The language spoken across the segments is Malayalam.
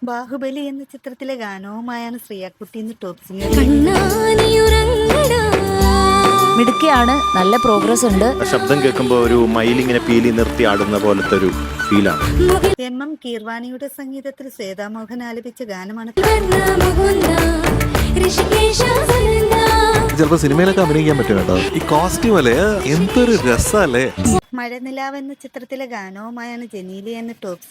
ബാഹുബലി എന്ന ചിത്രത്തിലെ ഗാനവുമായാണ് ശ്രീയാക്കുട്ടി ഇന്ന് ടോപ്പ് സിംഗർ. മിടുക്കിയാണ്, നല്ല പ്രോഗ്രസ് ഉണ്ട്. ശബ്ദം കേൾക്കുമ്പോൾ ഒരു മയിലിങ്ങനെ പീലി നിർത്തി ആടുന്ന പോലത്തെ ഒരു ഫീലാണ്. എം കീർവാണിയുടെ സംഗീതത്തിൽ ശ്വേതാമോഹൻ ആലപിച്ച ഗാനമാണ് ചിലപ്പോ സിനിമയിലൊക്കെ അഭിനയിക്കാൻ പറ്റും കേട്ടോ. ഈ കോസ്റ്റ്യൂം അല്ലേ എന്തൊരു രസല്ലേ. മഴനിലാവ് എന്ന ചിത്രത്തിലെ ഗാനവുമായാണ് ജനീലി എന്ന ടോപ്പ്.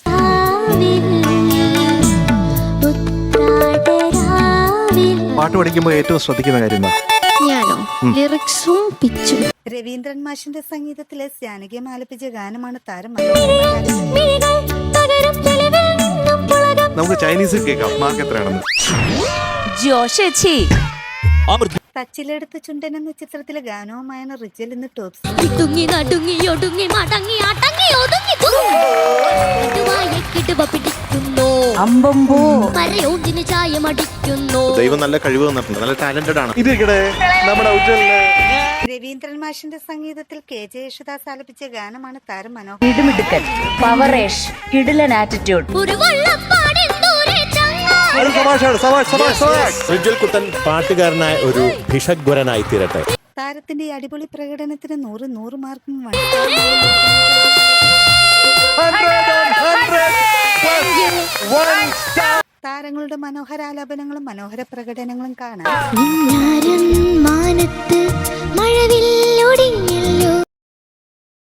പാട്ട് പഠിക്കുമ്പോൾ ഏറ്റവും ശ്രദ്ധിക്കുന്ന കാര്യം എന്താ? ഞാനോ ലിറിക്സും പിച്ചും. രവീന്ദ്രൻ മാഷിന്റെ സംഗീതത്തിലെ ജാനകിയം ആലപിച്ച ഗാനമാണ് താരം. നമുക്ക് ചൈനീസിൽ കേൾക്കാം. മാർക്ക് എത്രയാണെന്ന്? ജോഷേച്ചി. തച്ചിലെടുത്ത ചുണ്ടൻ എന്ന ചിത്രത്തിലെ ഗാനവുമായാണ് റിജൽ ഇന്ന് ടോപ്പ്. ദൈവം നല്ല കഴിവ് തന്നിട്ടുണ്ട്, നല്ല ടാലന്റഡ് ആണ്. നമ്മുടെ രവീന്ദ്രൻ മാഷിന്റെ സംഗീതത്തിൽ KJ യേശുദാസ് ആലപിച്ച ഗാനമാണ് താരം മനോഹർ. ഇടുമിടുക്കൻ, പവറേഷ്, കിടിലൻ ആറ്റിറ്റ്യൂഡ്. റിജൽ കുട്ടൻ പാട്ടുകാരനായ ഒരു ഭിഷഗ്വരനായി തീരട്ടെ. താരത്തിന്റെ ഈ അടിപൊളി പ്രകടനത്തിന് 100 മാർക്കും. താരങ്ങളുടെ മനോഹരാലാപനങ്ങളും മനോഹര പ്രകടനങ്ങളും കാണാം. മാനത്ത് മഴവില്ലൊടിഞ്ഞ